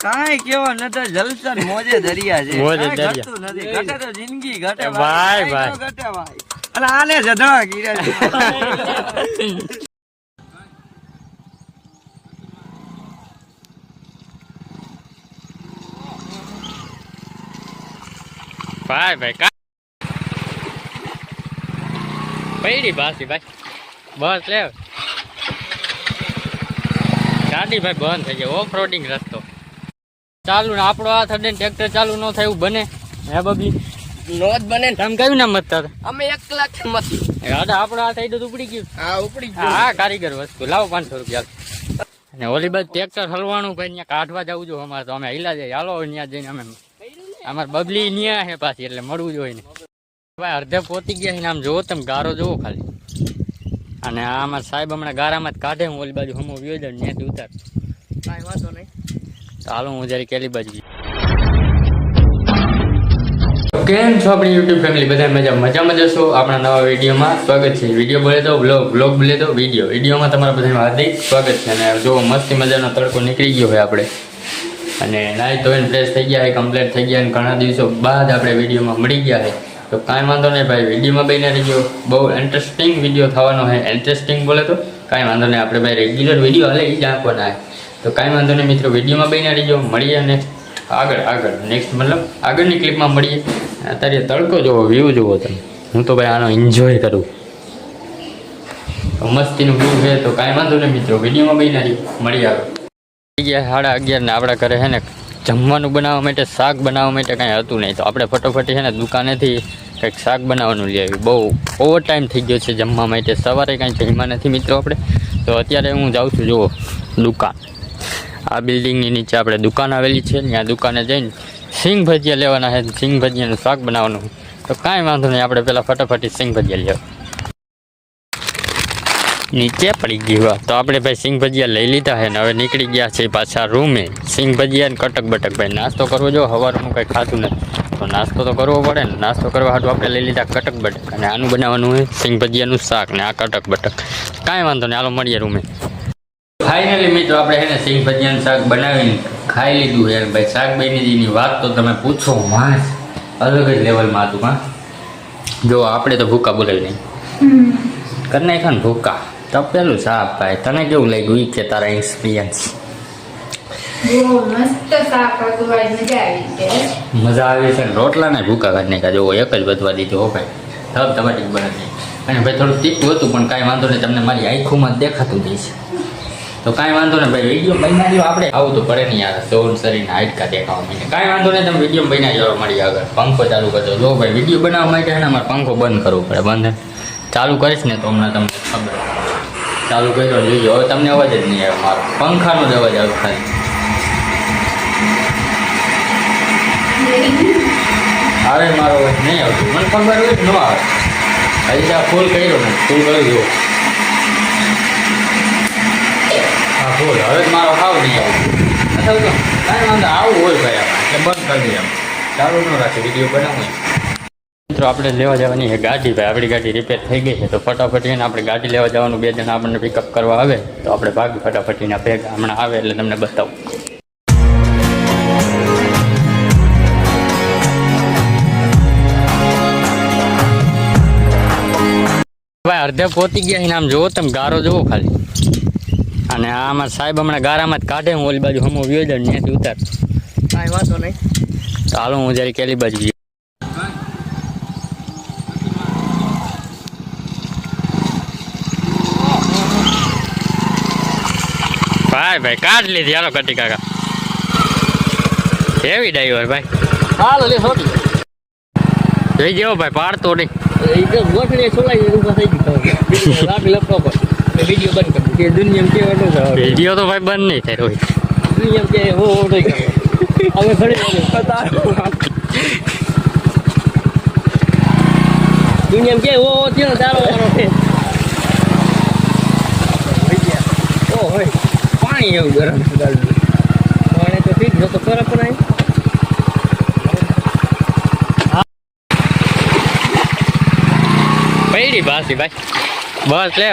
કાઈ કેવો નતો જલસા મોજે દરિયા છે મોજે કાંઈ દરિયા. ઘટતું નથી ઘટે તો જિંદગી ઘટે ભાઈ, કાંઈ ભાઈ. ન ઘટે ભાઈ અને આને જધા ગીરે ભાઈ ભાઈ કા પૈડી બાસી ભાઈ બસ લે ગાડી ભાઈ બંધ થઈ જાય ઓફ રોડિંગ રસ્તો ચાલુ ને આપણો હાથ અડે ટ્રેક્ટર ચાલુ ન થાય એવું બને હે બબલી નો જ બને ને. તમે કયું નામ મત અમે 1 લાખ મત આપણો હાથ આવી તો ઉપડી ગયું હા ઉપડી ગયો. હા કારીગર વસ્તુ લાવો 500 રૂપિયા અને ઓલી બાજુ ટ્રેક્ટર હલવાનું ભાઈ ત્યાં કાઢવા જવું જોઈએ અમારે તો અમે હિલા જાય હાલો ત્યાં જઈને અમે અમારે બબલી ન્યા હે પાછી એટલે મળવું જોઈએ ને ભાઈ અડધે પોતી ગયા છે ને આમ જોવો તમે ગારો જોવો ખાલી અને આ અમારા સાહેબ હમણાં ગારામાં જ કાઢે હું ઓલી બાજુ હમો વ્યો જાય ત્યાંથી ઉતાર કાંઈ વાંધો નહીં. તો હાલો હું જયારે કેલી બાજુ કેમ છો આપણી યુટ્યુબ ફેમિલી બધા મજામાં જશો આપણા નવા વિડીયોમાં સ્વાગત છે વિડીયો બોલે તો બ્લોગ બોલે તો વિડીયોમાં તમારા બધાનું હાર્દિક સ્વાગત છે અને જો મસ્તી મજાનો તડકો નીકળી ગયો હોય આપણે અને નાઈ ધોઈને ફ્રેશ થઈ ગયા હોય કમ્પ્લીટ થઈ ગયા અને ઘણા દિવસો બાદ આપણે વિડીયોમાં મળી ગયા છે તો કાંઈ વાંધો નહીં ભાઈ વિડીયોમાં બહીને રહીજો બહુ ઇન્ટરેસ્ટિંગ વિડીયો થવાનો છે ઇન્ટરેસ્ટિંગ બોલે તો કાંઈ વાંધો નહીં આપણે ભાઈ રેગ્યુલર વિડીયો હાલે એ જ આંકવાના છે તો કાંઈ વાંધો નહીં મિત્રો વિડીયોમાં બહીને રહીજો મળીએ નેક્સ્ટ નેક્સ્ટ મતલબ આગળની ક્લિપમાં મળીએ અત્યારે તડકો જોવો વ્યૂ જોવો તમે હું તો ભાઈ આનો એન્જોય કરું મસ્તીનું વ્યૂ છે તો કાંઈ વાંધો નહીં મિત્રો વિડીયોમાં બહીને રહીજો મળીએ આગળ 11:30 ને આપણા ઘરે છે ને જમવાનું બનાવવા માટે શાક બનાવવા માટે કાંઈ હતું નહીં તો આપણે ફટોફટી છે ને દુકાનેથી કંઈક શાક બનાવવાનું લઈ આવ્યું બહુ ઓવર ટાઈમ થઈ ગયો છે જમવા માટે સવારે કાંઈ જમવા નથી મિત્રો આપણે તો અત્યારે હું જાઉં છું જુઓ દુકાન આ બિલ્ડિંગની નીચે આપણે દુકાન આવેલી છે ત્યાં દુકાને જઈને સિંગ ભજીયા લેવાના છે સિંગ ભજીયાનું શાક બનાવવાનું તો કાંઈ વાંધો નહીં આપણે પહેલાં ફટાફટી સિંગ ભજીયા લેવા નીચે પડી ગયું તો આપણે ભાઈ સિંગ ભજીયા લઈ લીધા છે ને હવે નીકળી ગયા છે પાછા રૂમે સિંગ ભજીયા ને કટક બટક ભાઈ નાસ્તો કરવો જો સવારનું કંઈ ખાતું નથી તો નાસ્તો તો કરવો પડે ને નાસ્તો કરવા હાટું આપણે લઈ લીધા કટક બટક અને આનું બનાવવાનું હોય સિંગ ભજીયાનું શાક ને આ કટક બટક કાંઈ વાંધો નહીં હાલો મળીએ રૂમે ફાઇનલી મિત્રો આપણે છે ને સિંગ ભજીયાનું શાક બનાવીને ખાઈ લીધું યાર ભાઈ શાક બની વાત તો તમે પૂછો માસ અલગ જ લેવલમાં હતું હા જો આપણે તો ભૂકા બોલાવી નહીં કરી નાખ્યા ને ભૂકા તપેલું સાપ ભાઈ તને કેવું લાગ્યું ઈ કે તારા એક્સપિરિયન્સ મજા આવી છે ને રોટલા ને ભૂકા કાઢી નાખ્યા જો એક જ વધવા દીધું હો ભાઈ ધબ ટમાટી બનાવી અને ભાઈ થોડું તીખું હતું પણ કાંઈ વાંધો નહીં તમને મારી આંખોમાં જ દેખાતું જાય છે તો કાંઈ વાંધો નહીં ભાઈ વિડીયો બનાવી આપણે આવું તો પડે નહીં યાર સોન શરીરને હાડકા દેખાવા માટે કાંઈ વાંધો નહીં તમે વિડીયો બનાવી જવા મળી આગળ પંખો ચાલુ કરજો જો ભાઈ વિડીયો બનાવવા માટે છે ને અમારે પંખો બંધ કરવો પડે બંધ ચાલુ કરીશ ને તો હમણાં તમને ખબર ચાલુ કર્યો જોઈજો હવે તમને અવાજ જ નહીં આવે મારો પંખાનો જ અવાજ આવે ખાલી આવે મારો અવાજ નહીં આવતો મને ખબર હોય ન આવે હજી ત્યાં ફૂલ કર્યો ને ફૂલ કરી દો હા ફૂલ હવે મારો હાવ નહીં આવતો કાંઈ વાંધો આવું હોય ભાઈ આપણે એટલે બંધ કરી દઈએ ચાલુ ન રાખે વિડીયો બનાવું મિત્રો આપણે લેવા જવાની છે ગાડી ભાઈ આપણી ગાડી રિપેર થઈ ગઈ છે તો ફટાફટ એને આપણે ગાડી લેવા જવાનું 2 જણા આપણને પિકઅપ કરવા આવે તો આપણે ભાગી ફટાફટીના ભેગા હમણાં આવે એટલે તમને બતાવું ભાઈ અડધે પહોંચી ગયા છે આમ જોવો તમે ગારો જોવો ખાલી અને આ અમારા સાહેબ હમણાં ગારામાં જ કાઢે હું ઓલી બાજુ હમો વ્યો જાય ત્યાંથી ઉતાર કાંઈ વાંધો નહીં. તો હાલો હું જયારે કેલી બાજુ ભાઈ કાઢ લીધી હાલો કટી કાકા કેવી ડ્રાઈવર ભાઈ હાલો લે સોટી જોઈ જેવો ભાઈ પાડતો નહીં એ તો ગોઠડી છોલાઈ ઊભા થઈ ગયું રાખ લેપટોપ વિડીયો બંધ કરી કે દુનિયામાં કેવાનો છે વિડીયો તો ભાઈ બંધ નહીં થાય રોહિત દુનિયામાં કે હો નહીં કરે હવે ઘડી દુનિયામાં કે હો થયો તારો વારો છે ઓ હોય પાણી એવું ગરમ પાણી તો ઠીક જો તો ફરક નહીં પૈડી બાસી ભાઈ બસ લે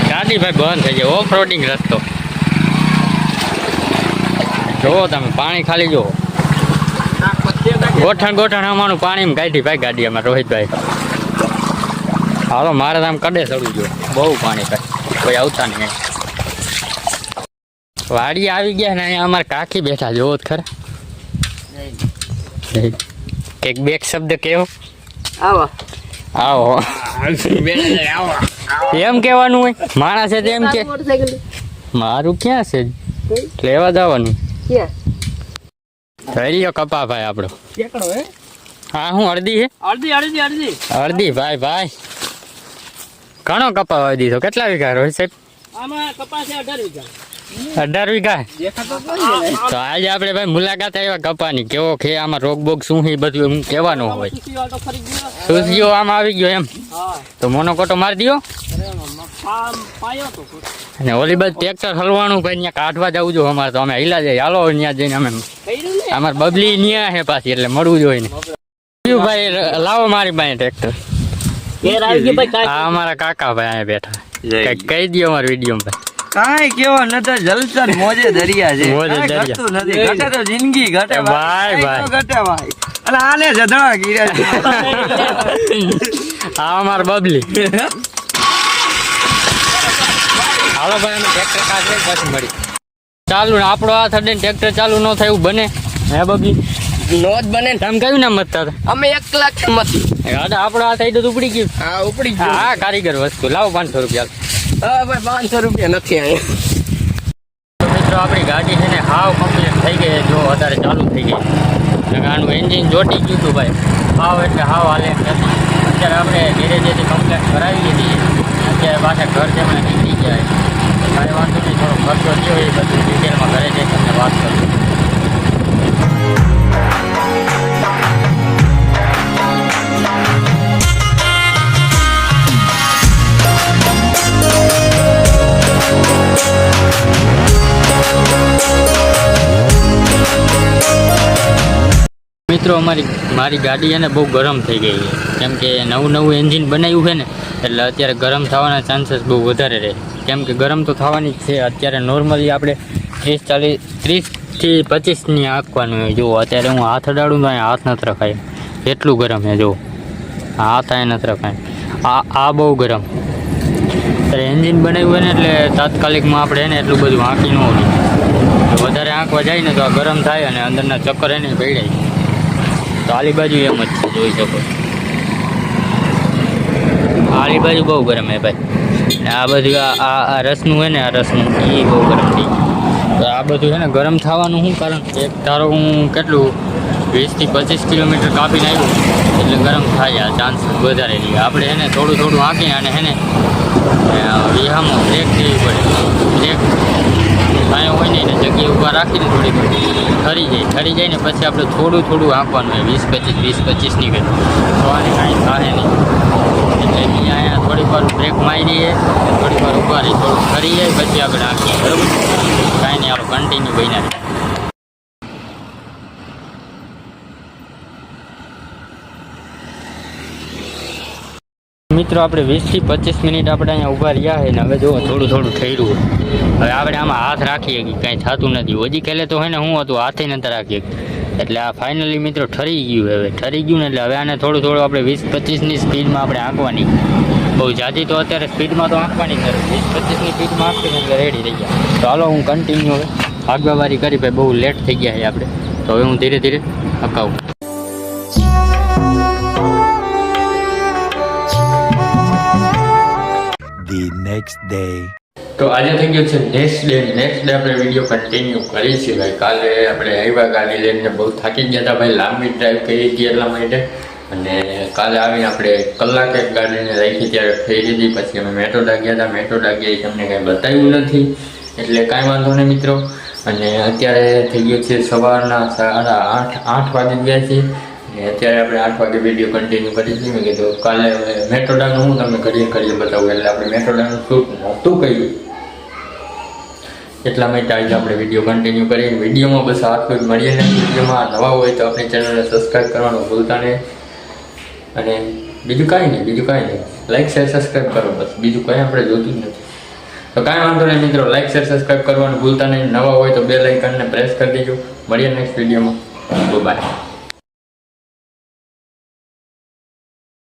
ગાડી ભાઈ બંધ થઈ જાય ઓફ રોડિંગ રસ્તો જોવો તમે પાણી ખાલી જોવો ગોઠણ ગોઠણ અમારું પાણી કાઢી ભાઈ ગાડી અમારે રોહિતભાઈ હાલો મારે તો આમ કડે ચડવું જો બહુ પાણી કાઢી કોઈ આવતા નહીં વાડી આવી ગયા ને અહીંયા અમારે કાકી બેઠા જોવો જ ખરા એક બે શબ્દ કેવો આવો આવો એમ કહેવાનું હોય માણસ છે તેમ કે મારું ક્યાં છે લેવા જવાનું થઈ કપા ભાઈ આપણો હા હું અડધી છે અડધી ભાઈ ભાઈ ઘણો કપા વાવી દીધો કેટલા વીઘા રોહિત સાહેબ આમાં કપાસ 18 વીઘા 18 વીઘા તો આજે આપણે ભાઈ મુલાકાત આવ્યા કપાની કેવો છે આમાં રોગ બોગ શું છે બધું એમ કહેવાનું હોય સુસ્યો આમ આવી ગયો એમ તો મોનોકોટો મારી દો અને ઓલી બાજુ ટ્રેક્ટર હલવાનું ભાઈ ત્યાં કાઢવા જવું જો અમારે તો અમે હિલા જાય હાલો ત્યાં જઈને અમે અમારે બબલી ન્યા છે પાછી એટલે મળવું જોઈએ ને ભાઈ લાવો મારી પાસે ટ્રેક્ટર અમારા કાકા ભાઈ અહીંયા બેઠા કઈક કહી દો અમારા વિડીયો કાંઈ કેવો નતર જલસા ને મોજે દરિયા છે મોજે કાંઈ દરિયા. ઘટતું નથી ઘટે તો જિંદગી ઘટે ભાઈ, કાંઈ ભાઈ. તો ઘટે ભાઈ અને આને જધા ગીરે આ અમારા બબલી હાલો ભાઈ અમે ટ્રેક્ટર કાઢીએ પછી મળી ચાલુ ને આપણો હાથ અડીને ટ્રેક્ટર ચાલુ ન થાય એવું બને હે બબલી નો જ બને તમે કયું નામ મતતા અમે 1 લાખ મતી હતા આપણો હાથ આવી તો ઉપડી ગયું હા ઉપડી હા કારીગર વસ્તુ લાવો 500 રૂપિયા હા ભાઈ 500 રૂપિયા નથી અહીંયા તો મિત્રો આપણી ગાડી છે ને હાવ કમ્પ્લીટ થઈ ગઈ જો અત્યારે ચાલુ થઈ ગઈ આનું એન્જિન જોટી ગયું હતું ભાઈ હાવ એટલે હાવ હાલે એમ નથી અત્યારે આપણે ગેરેજેથી કમ્પ્લેટ કરાવી લીધી અત્યારે પાછા ઘર જમણે નીકળી ગયા કાંઈ વાંધો નહીં થોડો ખર્ચો થયો એ બધું ડિટેલમાં ઘરે જઈ તમને વાત કરું મિત્રો મારી ગાડી છે ને બહુ ગરમ થઈ ગઈ છે કેમ કે નવું એન્જિન બનાવ્યું છે ને એટલે અત્યારે ગરમ થવાના ચાન્સીસ બહુ વધારે રહે કેમ કે ગરમ તો થવાની જ છે અત્યારે નોર્મલી આપણે 30થી 25ની આંકવાનું હોય જુઓ અત્યારે હું હાથ અડાડું તો અહીંયા હાથ નથી રખાય એટલું ગરમ છે જુઓ હાથ અહીંયા નથી રખાય આ બહુ ગરમ અત્યારે એન્જિન બનાવ્યું હોય ને એટલે તાત્કાલિકમાં આપણે એને એટલું બધું આંકી ન હોય વધારે આંકવા જાય ને તો આ ગરમ થાય અને અંદરના ચક્કર એને ભેડાય તો આલી બાજુ એમ જ છે જોઈ શકો આલી બાજુ બહુ ગરમ હે ભાઈ ને આ બધું આ રસનું હોય ને આ રસનું એ બહુ ગરમ થઈ ગયું તો આ બધું છે ને ગરમ થવાનું શું કારણ એક ધારો હું કેટલું 20થી 25 કિલોમીટર કાપીને આવ્યું એટલે ગરમ થાય આ ચાન્સ વધારે રહે આપણે એને થોડું આંકીને અને એને વિહામાં બ્રેક દેવી પડે બ્રેક કાંઈ હોય નહીં ને જગ્યાએ ઊભા રાખીને થોડીક ઠરી જાય ને પછી આપણે થોડું આંકવાનું હોય 20-25 નીકળે તો આને કાંઈ થાય નહીં એટલે અહીંયા થોડીક વાર બ્રેક મારી દઈએ થોડીક વાર ઊભા રહી થોડું ઠરી જાય પછી આપણે આંકીએ બરાબર કાંઈ નહીં આપણે કન્ટિન્યુ બન્યા રહે મિત્રો આપણે 20થી 25 મિનિટ આપણે અહીંયા ઊભા રહ્યા છે ને હવે જુઓ થોડું થઈ રહ્યું હવે આપણે આમાં હાથ રાખીએ કે કાંઈ થતું નથી હજી પહેલે તો હોય ને હું હતું હાથે નથી રાખીએ એટલે આ ફાઇનલી મિત્રો ઠરી ગયું ને એટલે હવે આને થોડું આપણે 20-25ની સ્પીડમાં આપણે આંકવાની બહુ જાજી તો અત્યારે સ્પીડમાં તો આંકવાની જ 20-25ની સ્પીડમાં આંકીને એટલે રેડી થઈ ગયા તો હાલો હું કન્ટિન્યુ હવે આગવાવારી કરી ભાઈ બહુ લેટ થઈ ગયા છે આપણે તો હવે હું ધીરે ધીરે અકાવું next day. તો આજે થઈ ગયો છે નેક્સ્ટ ડે આપણે વિડીયો કન્ટિન્યુ કરી છે ભાઈ કાલે આપણે આવ્યા ગાડી લઈને બહુ થાકી ગયા હતા ભાઈ લાંબી ડ્રાઈવ કરી હતી એટલા માટે અને કાલે આવીને આપણે કલાક એક ગાડીને રાખી ત્યારે ફેરી દીધી પછી અમે મેટોડા ગયા હતા મેટોડા ગયા તમને કાંઈ બતાવ્યું નથી એટલે કાંઈ વાંધો નહીં મિત્રો અને અત્યારે થઈ ગયો છે સવારના 8 વાગી ગયા છે અને અત્યારે આપણે 8 વાગે વિડીયો કન્ટિન્યુ કરીશું મેં કીધું કાલે મેટ્રોડાનું હું તમને કરીએ બતાવું એટલે આપણે મેટ્રોડાનું શૂટ નહોતું કર્યું એટલા માટે આજે આપણે વિડીયો કન્ટિન્યુ કરીએ વિડીયોમાં બસ આ કોઈ મળીએ નહીં વિડીયોમાં નવા હોય તો આપણી ચેનલને સબસ્ક્રાઈબ કરવાનું ભૂલતા નહીં અને બીજું કાંઈ નહીં લાઈક શેર સબસ્ક્રાઈબ કરો બસ બીજું કંઈ આપણે જોતું જ નથી તો કાંઈ વાંધો નહીં મિત્રો, લાઈક શેર સબસ્ક્રાઈબ કરવાનું ભૂલતા નહીં. નવા હોય તો બેલ આઇકનને પ્રેસ કરી દેજો. મળીએ નેક્સ્ટ વિડીયોમાં. બાય.